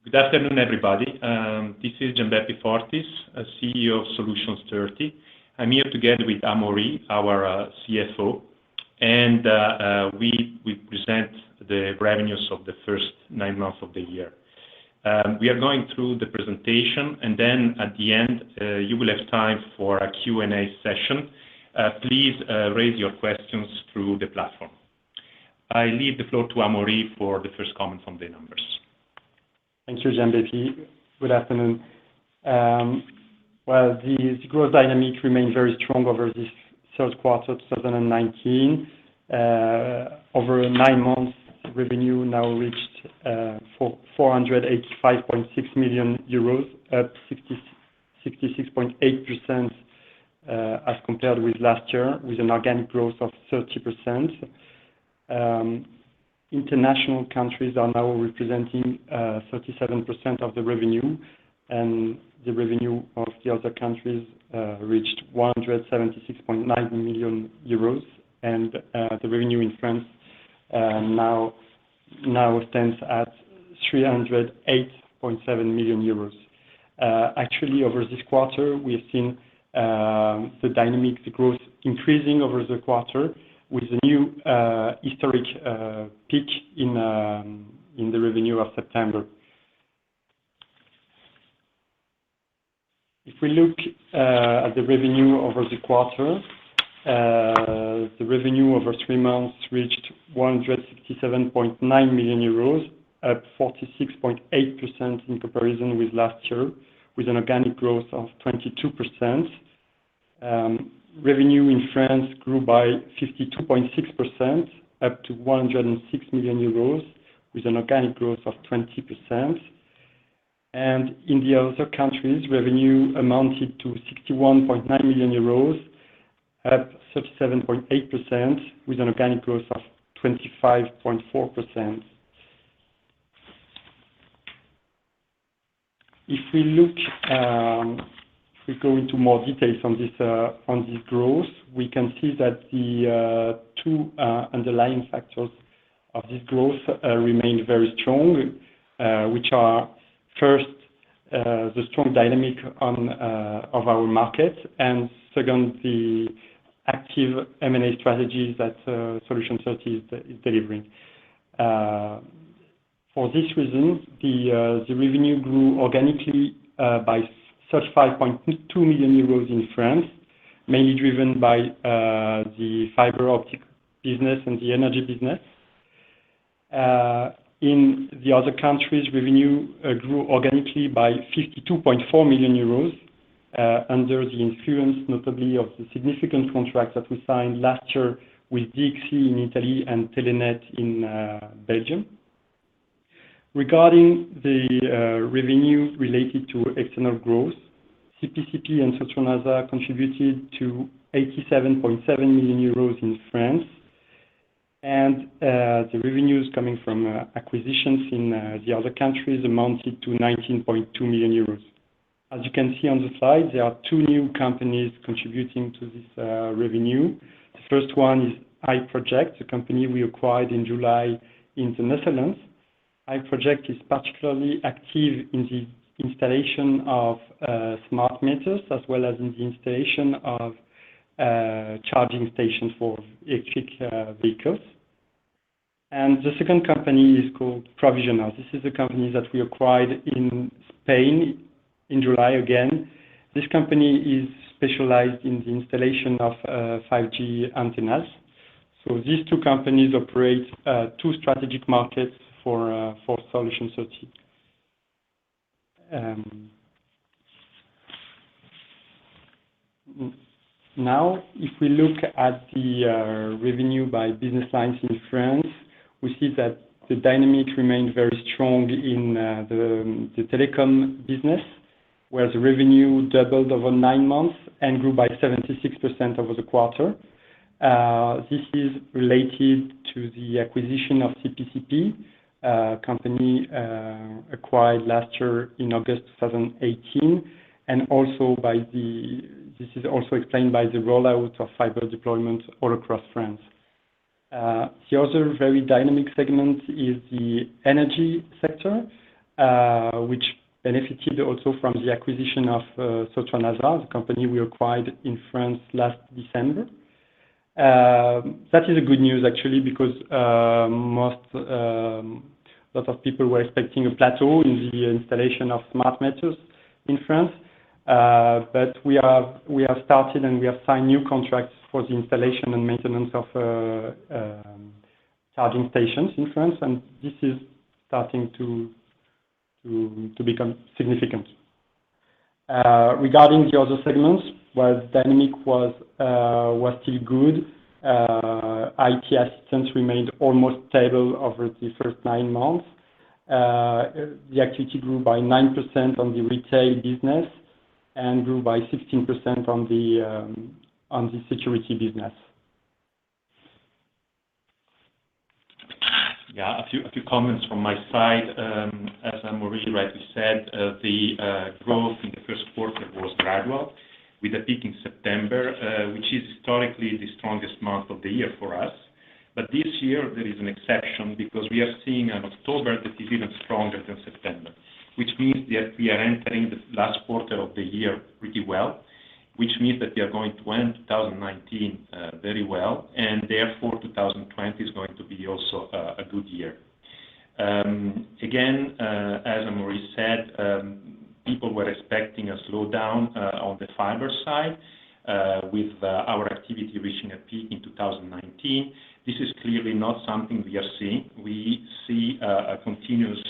Good afternoon, everybody. This is Gianbeppi Fortis, CEO of Solutions 30. I'm here together with Amaury, our CFO, and we present the revenues of the first 9 months of the year. We are going through the presentation, and then at the end, you will have time for a Q&A session. Please raise your questions through the platform. I leave the floor to Amaury for the first comments on the numbers. Thank you, Gianbeppi. Good afternoon. Well, the growth dynamic remained very strong over this third quarter 2019. Over 9 months, revenue now reached 485.6 million euros, up 66.8% as compared with last year, with an organic growth of 30%. International countries are now representing 37% of the revenue, and the revenue of the other countries reached 176.9 million euros, and the revenue in France now stands at 308.7 million euros. Actually, over this quarter, we have seen the dynamic, the growth increasing over the quarter, with a new historic peak in the revenue of September. If we look at the revenue over the quarter, the revenue over 3 months reached 167.9 million euros, up 46.8% in comparison with last year, with an organic growth of 22%. Revenue in France grew by 52.6%, up to 106 million euros, with an organic growth of 20%. And in the other countries, revenue amounted to 61.9 million euros, up 37.8%, with an organic growth of 25.4%. If we look, we go into more details on this growth, we can see that the two underlying factors of this growth remain very strong, which are first the strong dynamic of our market, and second, the active M&A strategies that Solution 30 is delivering. For this reason, the revenue grew organically by 35.2 million euros in France, mainly driven by the fiber optic business and the energy business. In the other countries, revenue grew organically by 52.4 million euros, under the influence notably of the significant contracts that we signed last year with DXC in Italy and Telenet in Belgium. Regarding the revenue related to external growth, CPCP and Sotronasa contributed to 87.7 million euros in France, and the revenues coming from acquisitions in the other countries amounted to 19.2 million euros. As you can see on the slide, there are 2 new companies contributing to this revenue. The first one is iProject, a company we acquired in July in the Netherlands. iProject is particularly active in the installation of smart meters, as well as in the installation of charging stations for electric vehicles. And the second company is called Provisional. This is a company that we acquired in Spain in July again. This company is specialized in the installation of 5G antennas. So these 2 companies operate 2 strategic markets for Solution 30. Now, if we look at the revenue by business lines in France, we see that the dynamic remained very strong in the telecom business, where the revenue doubled over 9 months and grew by 76% over the quarter. This is related to the acquisition of CPCP, company acquired last year in August 2018, and also this is also explained by the rollout of fiber deployment all across France. The other very dynamic segment is the energy sector, which benefited also from the acquisition of Sotranasa, the company we acquired in France last December. That is a good news actually, because a lot of people were expecting a plateau in the installation of smart meters in France. But we have started and we have signed new contracts for the installation and maintenance of charging stations in France, and this is starting to become significant. Regarding the other segments, while dynamic was still good, IT assistance remained almost stable over the first 9 months. The activity grew by 9% on the retail business and grew by 16% on the security business. Yeah, a few comments from my side. As Amaury rightly said, the growth in the first quarter was gradual, with a peak in September, which is historically the strongest month of the year for us. But this year there is an exception, because we are seeing an October that is even stronger than September, which means that we are entering the last quarter of the year pretty well, which means that we are going to end 2019 very well, and therefore 2020 is going to be also a good year. Again, as Amaury said, people were expecting a slowdown on the fiber side, with our activity reaching a peak in 2019. This is clearly not something we are seeing. We see a continuous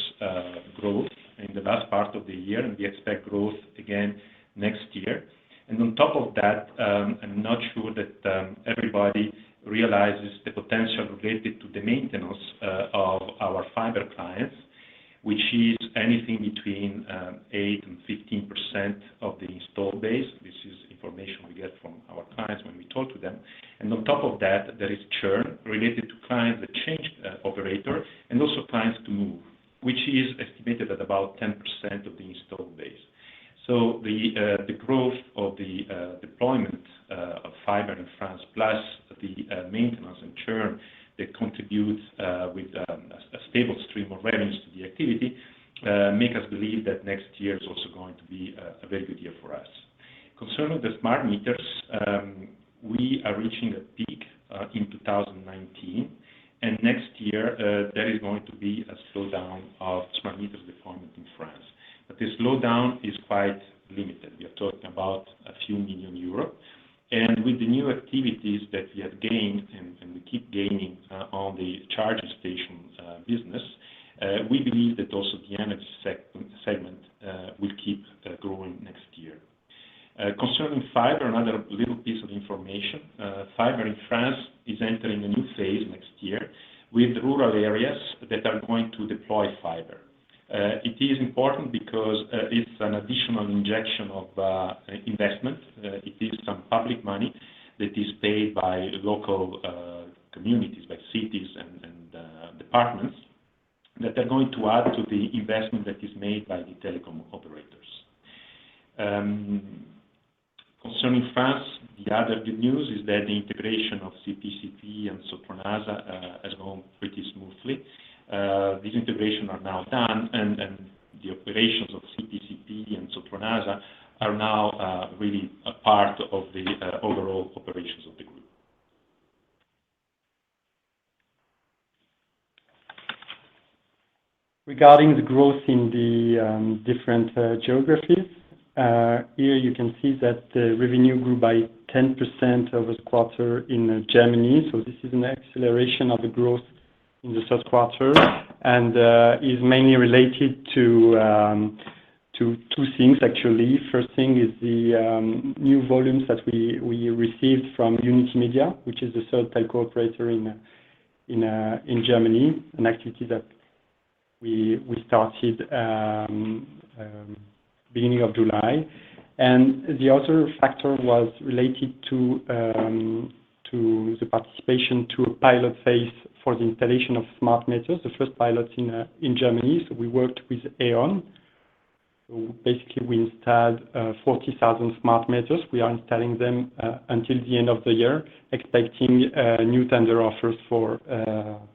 growth in the last part of the year, and we expect growth again next year. And on top of that, I'm not sure that everybody realizes the potential related to the maintenance of our fiber clients, which is anything between 8 and 15% of the installed base. This is information we get from our clients when we talk to them. And on top of that, there is churn related to clients that change operator, and also clients to move, which is estimated at about 10% of the installed base. So the growth of the deployment of fiber in France, plus the maintenance and churn that contributes with a stable stream of revenues to the activity, make us believe that next year is also going to be a very good year for us. Concerning the smart meters, we are reaching a peak in 2019, and next year there is going to be a slowdown of smart meters deployment in France. But the slowdown is quite limited. We are talking about a few million EUR. And with the new activities that we have gained, and we keep gaining on the charging station business, we believe that also the energy segment will keep growing next year. Concerning fiber, another little piece of information. Fiber in France is entering a new phase next year with rural areas that are going to deploy fiber. It is important because it's an additional injection of investment. It is some public money that is paid by local communities, by cities and departments, that are going to add to the investment that is made by the telecom operators. Concerning France, the other good news is that the integration of CPCP and Sotranasa has gone pretty smoothly. These integrations are now done, and the operations of CPCP and Sotranasa are now really a part of the overall operations of the group. Regarding the growth in the different geographies, here you can see that the revenue grew by 10% over the quarter in Germany. So this is an acceleration of the growth in the third quarter, and is mainly related to two things actually. First thing is the new volumes that we received from Unitymedia, which is the third telco operator in Germany, an activity that we started beginning of July. And the other factor was related to the participation to a pilot phase for the installation of smart meters, the first pilot in Germany. So we worked with E.ON. So basically we installed 40,000 smart meters. We are installing them until the end of the year, expecting new tender offers for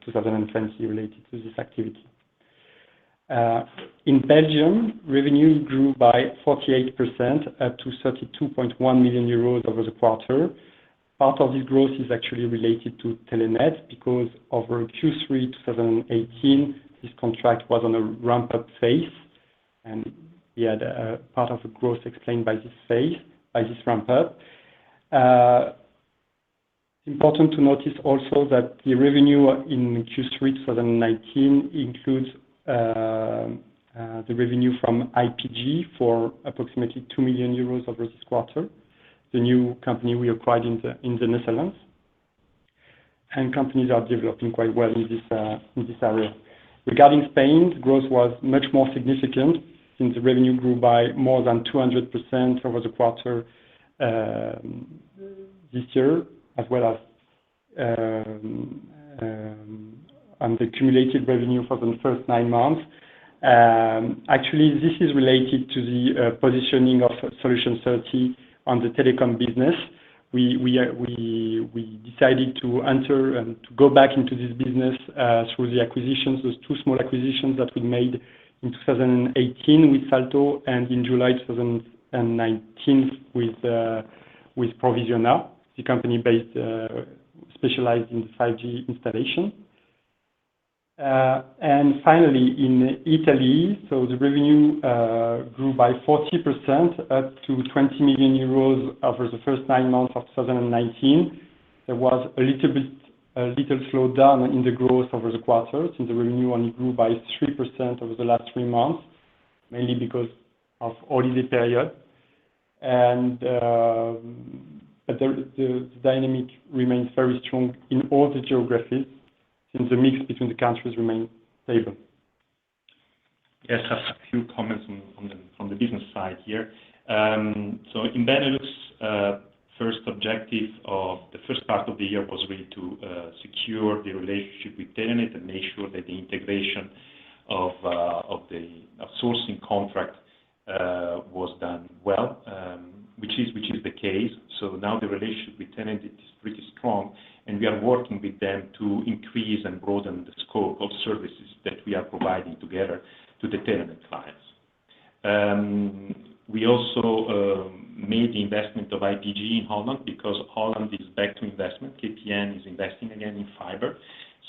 2020 related to this activity. In Belgium, revenue grew by 48%, up to 32.1 million euros over the quarter. Part of this growth is actually related to Telenet, because over Q3 2018, this contract was on a ramp-up phase, and we had a part of the growth explained by this phase, by this ramp-up. Important to notice also that the revenue in Q3 2019 includes the revenue from IPG for approximately 2 million euros over this quarter, the new company we acquired in the Netherlands. And companies are developing quite well in this area. Regarding Spain, growth was much more significant, since the revenue grew by more than 200% over the quarter this year, as well as on the cumulated revenue for the first 9 months. Actually, this is related to the positioning of Solution 30 on the telecom business. We decided to enter and to go back into this business through the acquisitions, those 2 small acquisitions that we made in 2018 with Salto, and in July 2019 with Provisiona, the company specialized in 5G installation. And finally, in Italy, so the revenue grew by 40%, up to 20 million euros over the first 9 months of 2019. There was a little slowdown in the growth over the quarter, since the revenue only grew by 3% over the last 3 months, mainly because of holiday period. And but the dynamic remains very strong in all the geographies, since the mix between the countries remains stable. Yes, I have a few comments on the business side here. So in Benelux, first objective of the first part of the year was really to secure the relationship with Telenet and make sure that the integration of the sourcing contract was done well, which is the case. So now the relationship with Telenet is pretty strong, and we are working with them to increase and broaden the scope of services that we are providing together to the Telenet clients. We also made the investment of IPG in Holland, because Holland is back to investment. KPN is investing again in fiber.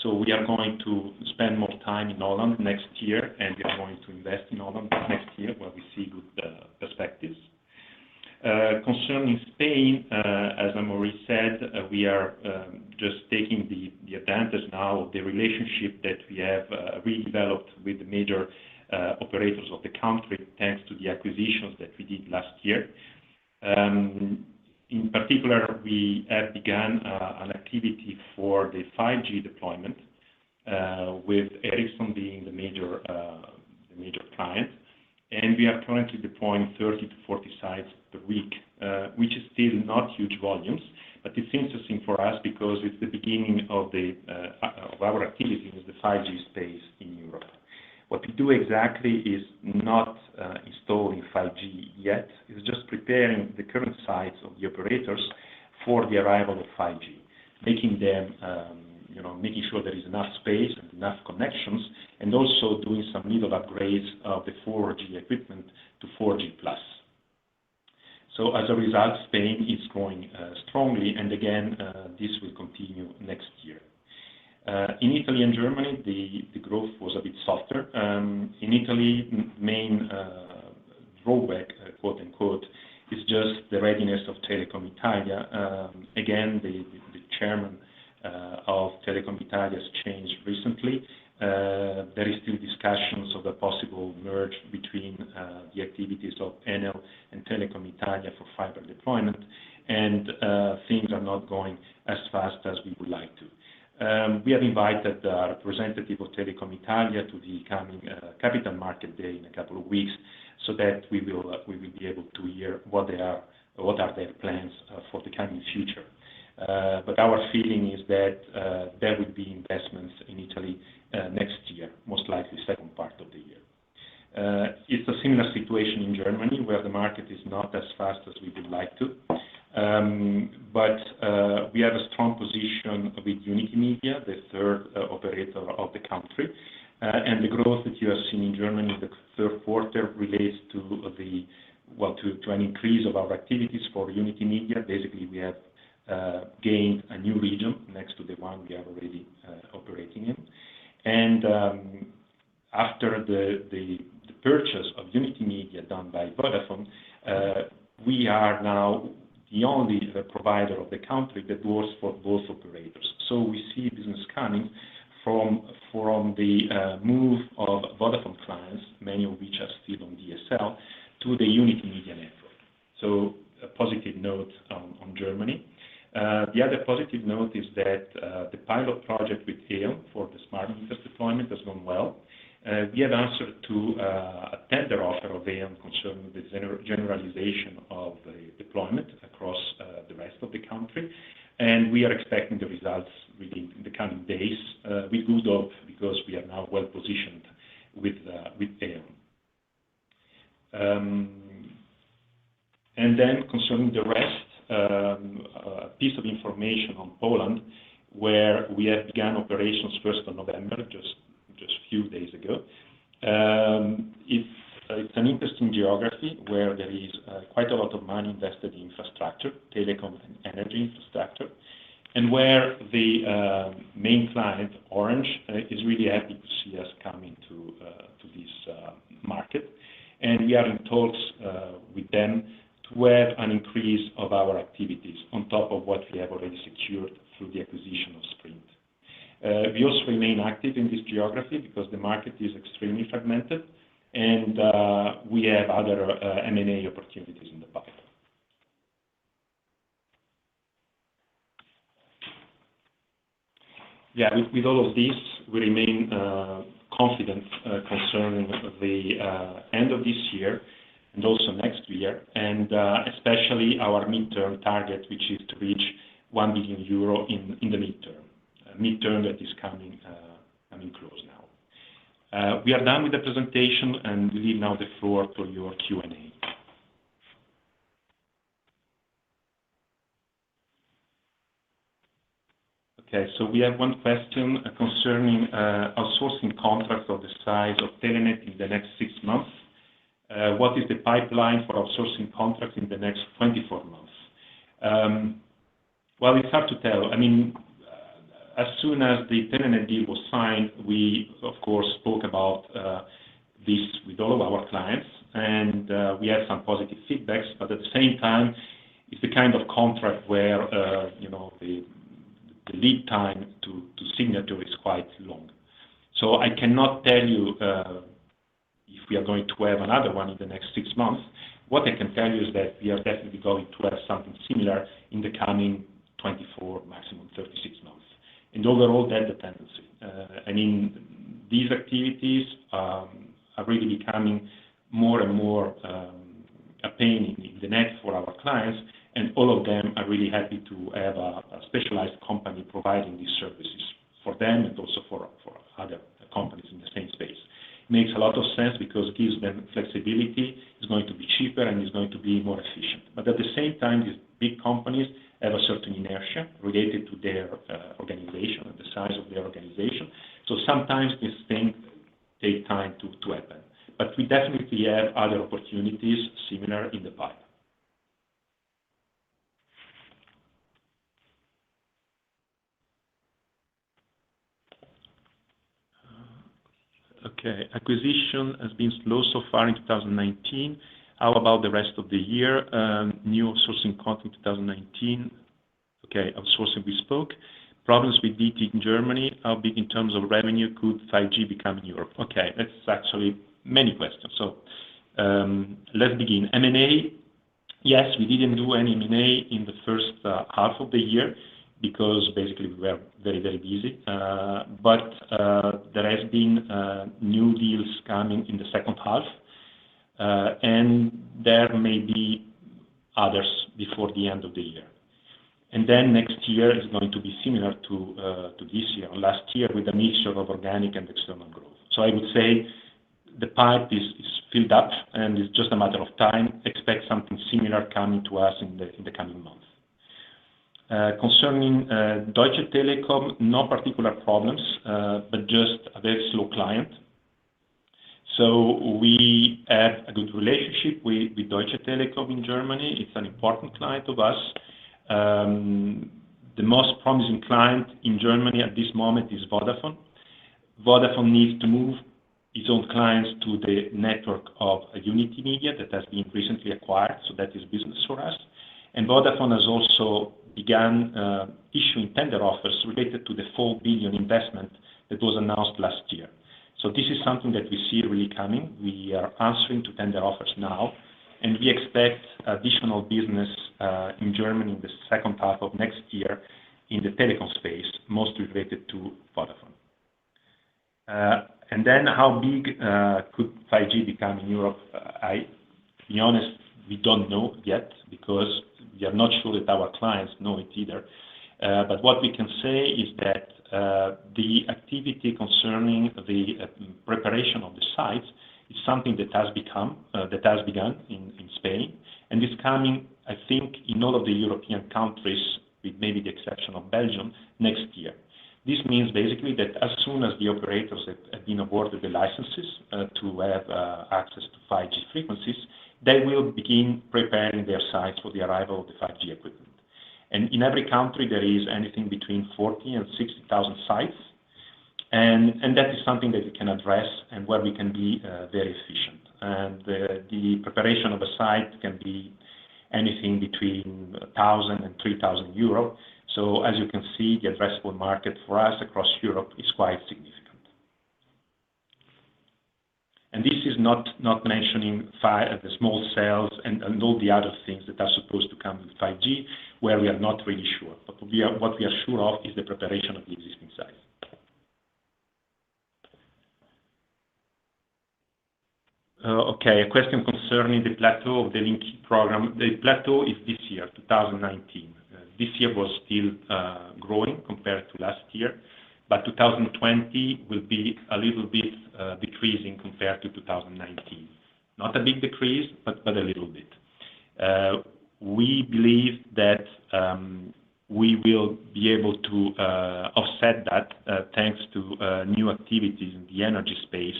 So we are going to spend more time in Holland next year, and we are going to invest in Holland next year, where we see good perspectives. Concerning Spain, as Amaury said, we are just taking the advantage now of the relationship that we have redeveloped with the major operators of the country, thanks to the acquisitions that we did last year. In particular, we have begun an activity for the 5G deployment, with Ericsson being the major client. And we are currently deploying 30 to 40 sites per week, which is still not huge volumes, but it's interesting for us because it's the beginning of our activity in the 5G space in Europe. What we do exactly is not installing 5G yet. It's just preparing the current sites of the operators for the arrival of 5G, making them, making sure there is enough space and enough connections, and also doing some little upgrades of the 4G equipment to 4G+. So as a result, Spain is growing strongly, and again, this will continue next year. In Italy and Germany, the growth was a bit softer. In Italy, main drawback, quote unquote, is just the readiness of Telecom Italia. Again, the chairman of Telecom Italia has changed recently. There is still discussions of a possible merge between the activities of Enel and Telecom Italia for fiber deployment, and things are not going as fast as we would like to. We have invited a representative of Telecom Italia to the coming Capital Market Day in a couple of weeks, so that we will be able to hear what are their plans for the coming future. But our feeling is that there will be investments in Italy next year, most likely second part of the year. It's a similar situation in Germany, where the market is not as fast as we would like to. But we have a strong position with Unitymedia, the third operator of the country. and the growth that you have seen in Germany in the third quarter relates to an increase of our activities for Unity Media. Basically, we have gained a new region next to the one we are already operating in. And after the purchase of Unity Media done by Vodafone, we are now the only provider of the country that works for both operators. So we see business coming from the move of Vodafone clients, many of which are still on DSL, to the Unity Media network. So a positive note on Germany. The other positive note is that the pilot project with E.ON for the smart meters deployment has gone well. We have answered to a tender offer of E.ON concerning the generalization of the deployment across the rest of the country, and we are expecting the results within the coming days with good hope, because we are now well positioned with E.ON. And then concerning the rest, a piece of information on Poland, where we have begun operations 1st of November, just a few days ago. It's an interesting geography where there is quite a lot of money invested in infrastructure, telecom and energy infrastructure, and where the main client, Orange, is really happy to see us coming to this market. And we are in talks with them to have an increase of our activities on top of what we have already secured through the acquisition of Sprint. We also remain active in this geography because the market is extremely fragmented, and we have other M&A opportunities in the pipeline. Yeah, with all of this, we remain confident concerning the end of this year and also next year, and especially our midterm target, which is to reach 1 billion euro in the midterm that is coming close now. We are done with the presentation, and we leave now the floor to your Q&A. Okay, so we have one question concerning outsourcing contracts of the size of Telenet in the next 6 months. What is the pipeline for outsourcing contracts in the next 24 months? Well, it's hard to tell. I mean, as soon as the Telenet deal was signed, we, of course, spoke about this with all of our clients, and we had some positive feedbacks, but at the same time, it's the kind of contract where, the lead time to signature is quite long. So I cannot tell you if we are going to have another one in the next 6 months. What I can tell you is that we are definitely going to have something similar in the coming 24, maximum 36 months. And overall, that's the tendency. These activities are really becoming more and more a pain in the neck for our clients, and all of them are really happy to have a specialized company providing these services for them and also for other companies in the same space. It makes a lot of sense because it gives them flexibility, it's going to be cheaper, and it's going to be more efficient. But at the same time, these big companies have a certain inertia related to their organization and the size of their organization. So sometimes these things take time to happen. But we definitely have other opportunities similar in the pipe. Okay, acquisition has been slow so far in 2019. How about the rest of the year? New outsourcing contract in 2019. Okay, outsourcing we spoke. Problems with DT in Germany. How big in terms of revenue could 5G become in Europe? Okay, that's actually many questions. So let's begin. M&A. Yes, we didn't do any M&A in the first half of the year because basically we were very, very busy. But there has been new deals coming in the second half. And there may be others before the end of the year. And then next year is going to be similar to this year, last year, with a mixture of organic and external growth. So I would say the pipe is filled up, and it's just a matter of time. Expect something similar coming to us in the coming months. Concerning Deutsche Telekom, no particular problems, but just a very slow client. So we have a good relationship with Deutsche Telekom in Germany. It's an important client of us. The most promising client in Germany at this moment is Vodafone. Vodafone needs to move its own clients to the network of Unity Media that has been recently acquired, so that is business for us. And Vodafone has also begun issuing tender offers related to the 4 billion investment that was announced last year. So this is something that we see really coming. We are answering to tender offers now, and we expect additional business in Germany in the second half of next year in the telecom space, mostly related to Vodafone. And then how big could 5G become in Europe? To be honest, we don't know yet because we are not sure that our clients know it either. But what we can say is that the activity concerning the preparation of the sites is something that has begun in Spain, and is coming, I think, in all of the European countries, with maybe the exception of Belgium, next year. This means basically that as soon as the operators have been awarded the licenses to have access to 5G frequencies, they will begin preparing their sites for the arrival of the 5G equipment. And in every country, there is anything between 40 and 60,000 sites. And that is something that we can address and where we can be very efficient. And the preparation of a site can be anything between 1,000 and 3,000 euro. So as you can see, the addressable market for us across Europe is quite significant. And this is not mentioning the small cells and all the other things that are supposed to come with 5G, where we are not really sure. But what we are sure of is the preparation of the existing sites. Okay, a question concerning the plateau of the Link program. The plateau is this year, 2019. This year was still growing compared to last year, but 2020 will be a little bit decreasing compared to 2019. Not a big decrease, but a little bit. We believe that we will be able to offset that thanks to new activities in the energy space,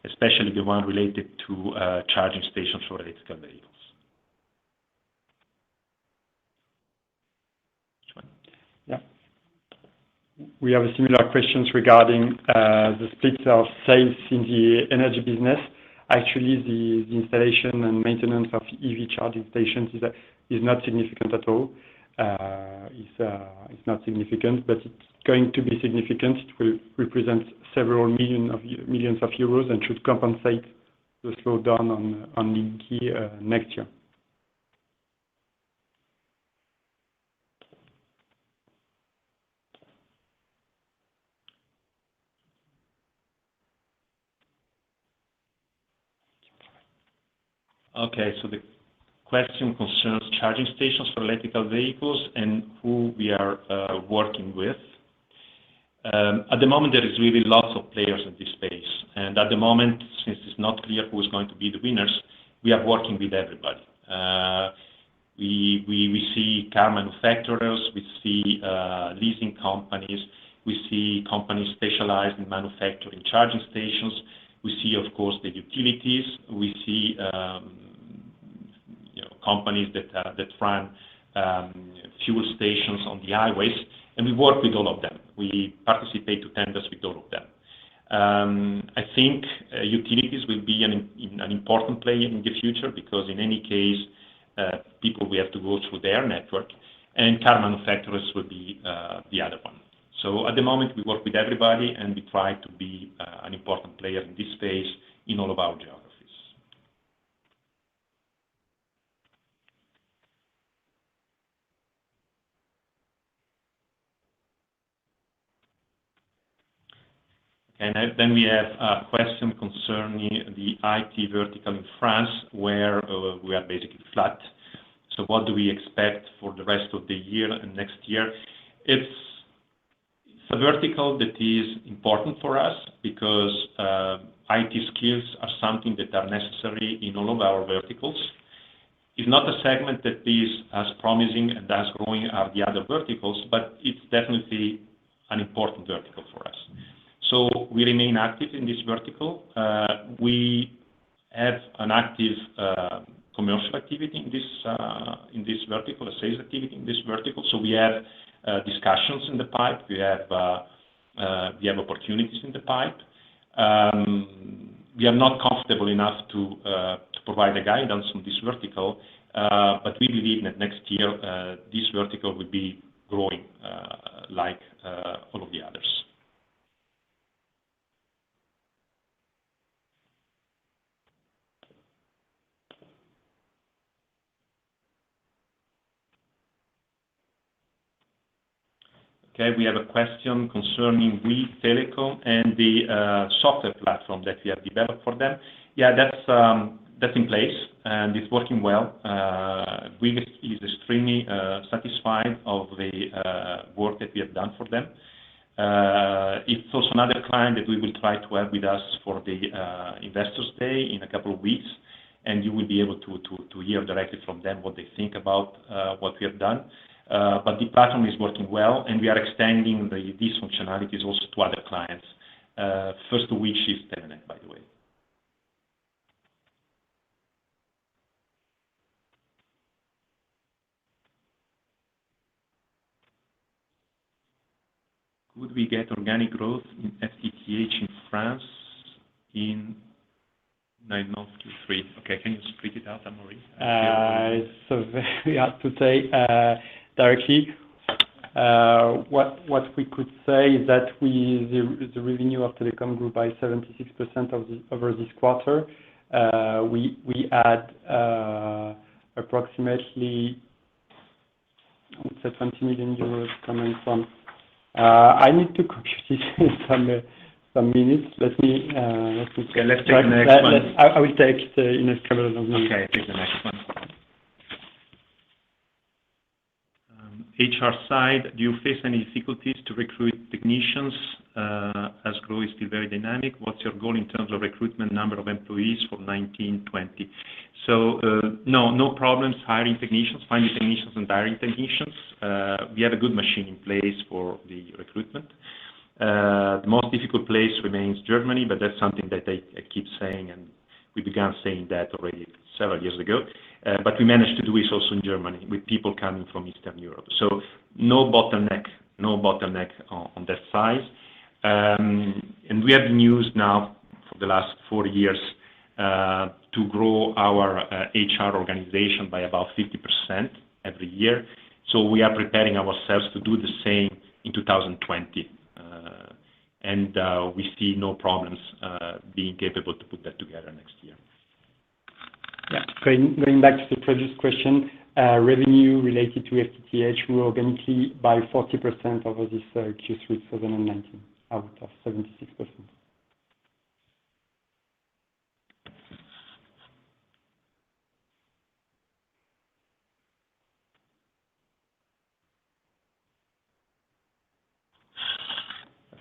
especially the one related to charging stations for electrical vehicles. Yeah. We have a similar questions regarding the split of sales in the energy business. Actually, the installation and maintenance of EV charging stations is not significant at all. It's not significant, but it's going to be significant. It will represent several millions of euros and should compensate the slowdown on Linky next year. Okay, so the question concerns charging stations for electrical vehicles and who we are working with. At the moment, there is really lots of players in this space. And at the moment, since it's not clear who is going to be the winners, we are working with everybody. We see car manufacturers, we see leasing companies, we see companies specialized in manufacturing charging stations. We see, of course, the utilities. We see companies that run fuel stations on the highways, and we work with all of them. We participate to tenders with all of them. I think utilities will be an important player in the future because in any case, people will have to go through their network, and car manufacturers will be the other one. So at the moment, we work with everybody, and we try to be an important player in this space in all of our geographies. And then we have a question concerning the IT vertical in France, where we are basically flat. So what do we expect for the rest of the year and next year? It's a vertical that is important for us because IT skills are something that are necessary in all of our verticals. It's not a segment that is as promising and as growing as the other verticals, but it's definitely an important vertical for us. So we remain active in this vertical. We have an active commercial activity in this vertical, a sales activity in this vertical. So we have discussions in the pipe. We have opportunities in the pipe. We are not comfortable enough to provide a guidance on this vertical, but we believe that next year this vertical will be growing like all of the others. Okay, we have a question concerning Bouygues Telecom and the software platform that we have developed for them. Yeah, that's in place and it's working well. Bouygues is extremely satisfied of the work that we have done for them. It's also another client that we will try to have with us for the Investors Day in a couple of weeks, and you will be able to hear directly from them what they think about what we have done. But the platform is working well, and we are extending these functionalities also to other clients, first of which is Telenet, by the way. Could we get organic growth in FTTH in France in 9 months Q3? Okay, can you split it out, Amaury? So very hard to say directly. What we could say is that the revenue of telecom grew by 76% over this quarter. We had approximately, I would say, 20 million euros coming from. I need to compute it in some minutes. Let me. Okay, let's take the next one. I will take it in a couple of minutes. Okay, take the next one. HR side, do you face any difficulties to recruit technicians as growth is still very dynamic? What's your goal in terms of recruitment number of employees for 1920? So no problems hiring technicians, finding technicians and hiring technicians. We have a good machine in place for the recruitment. The most difficult place remains Germany, but that's something that I keep saying, and we began saying that already several years ago. But we managed to do this also in Germany with people coming from Eastern Europe. So no bottleneck on that side. And we have been used now for the last 4 years to grow our HR organization by about 50% every year. So we are preparing ourselves to do the same in 2020. And we see no problems being capable to put that together next year. Yeah, going back to the previous question, revenue related to FTTH grew organically by 40% over this Q3 2019 out of 76%.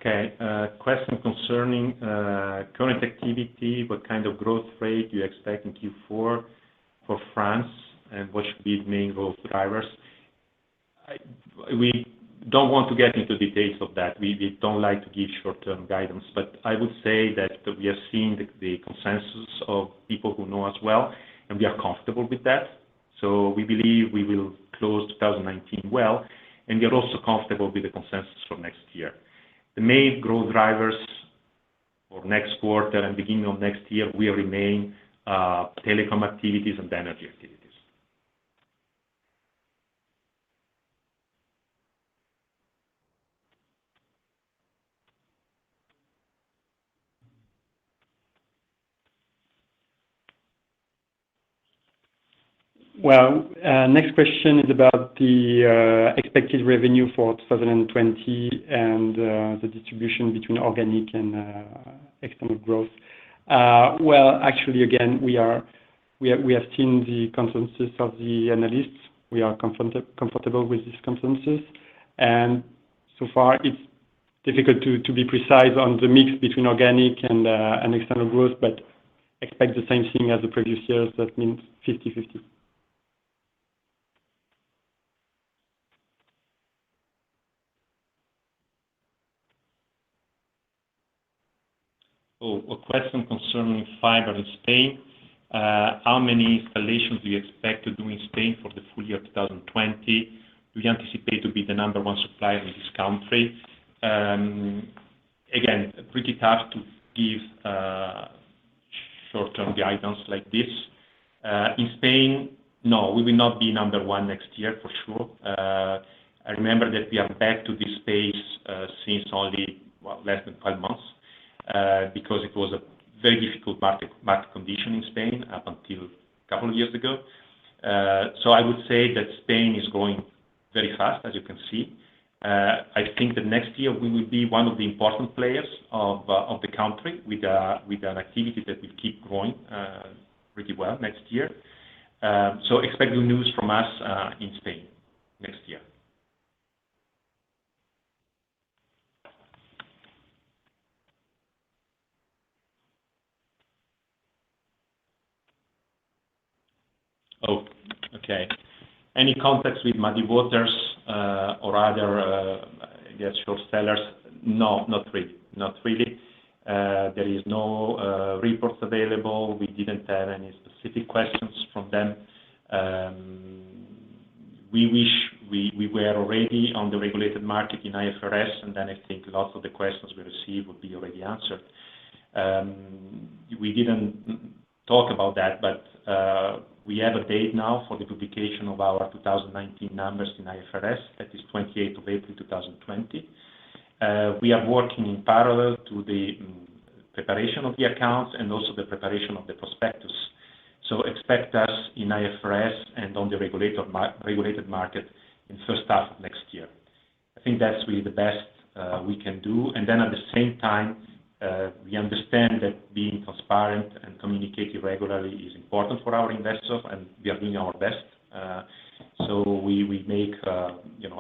Okay, question concerning current activity. What kind of growth rate do you expect in Q4 for France, and what should be the main growth drivers? We don't want to get into details of that. We don't like to give short-term guidance, but I would say that we have seen the consensus of people who know us well, and we are comfortable with that. So we believe we will close 2019 well, and we are also comfortable with the consensus for next year. The main growth drivers for next quarter and beginning of next year will remain telecom activities and energy activities. Well, next question is about the expected revenue for 2020 and the distribution between organic and external growth. Well, actually, again, we have seen the consensus of the analysts. We are comfortable with this consensus, and so far it's difficult to be precise on the mix between organic and external growth, but expect the same thing as the previous years. That means 50-50. A question concerning fiber in Spain. How many installations do you expect to do in Spain for the full year 2020? Do you anticipate to be the number one supplier in this country? Again, pretty tough to give short-term guidance like this. In Spain, no, we will not be number one next year for sure. I remember that we are back to this space since only less than 12 months because it was a very difficult market condition in Spain up until a couple of years ago. So I would say that Spain is growing very fast, as you can see. I think that next year we will be one of the important players of the country with an activity that will keep growing pretty well next year. So expect good news from us in Spain next year. Oh, okay. Any contacts with Muddy Waters or other, short sellers? No, not really. Not really. There is no reports available. We didn't have any specific questions from them. We wish we were already on the regulated market in IFRS, and then I think lots of the questions we received would be already answered. We didn't talk about that, but we have a date now for the publication of our 2019 numbers in IFRS. That is 28th of April 2020. We are working in parallel to the preparation of the accounts and also the preparation of the prospectus. So expect us in IFRS and on the regulated market in first half of next year. I think that's really the best we can do. And then at the same time, we understand that being transparent and communicating regularly is important for our investors, and we are doing our best. So we make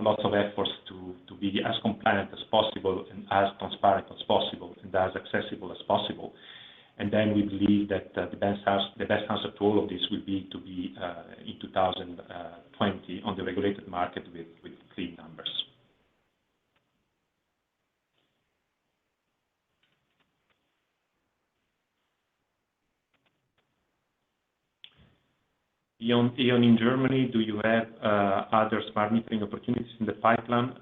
lots of efforts to be as compliant as possible and as transparent as possible and as accessible as possible. And then we believe that the best answer to all of this will be to be in 2020 on the regulated market with clean numbers. Beyond E.ON in Germany, do you have other smart metering opportunities in the pipeline?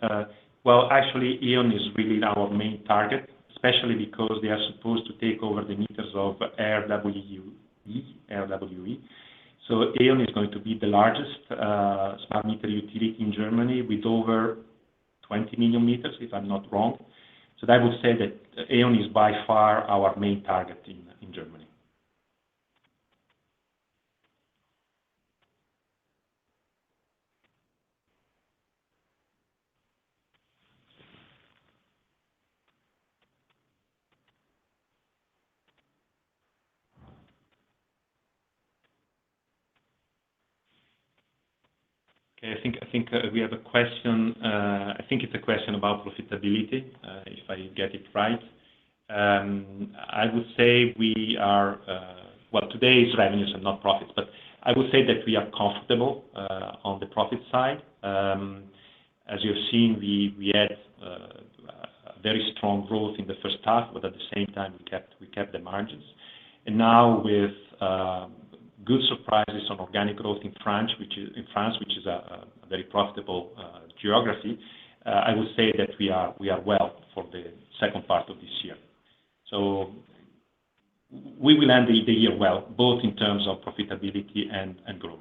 Well, actually, E.ON is really our main target, especially because they are supposed to take over the meters of RWE. So E.ON is going to be the largest smart meter utility in Germany with over 20 million meters, if I'm not wrong. So I would say that E.ON is by far our main target in Germany. Okay, I think we have a question. I think it's a question about profitability, if I get it right. I would say we are, today is revenues and not profits, but I would say that we are comfortable on the profit side. As you've seen, we had a very strong growth in the first half, but at the same time we kept the margins. And now with good surprises on organic growth in France, which is a very profitable geography, I would say that we are well for the second part of this year. So we will end the year well, both in terms of profitability and growth.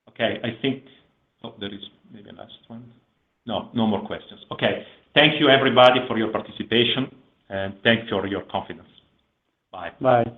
Okay, I think there is maybe a last one. No more questions. Okay, thank you everybody for your participation. And thank you for your confidence. Bye. Bye.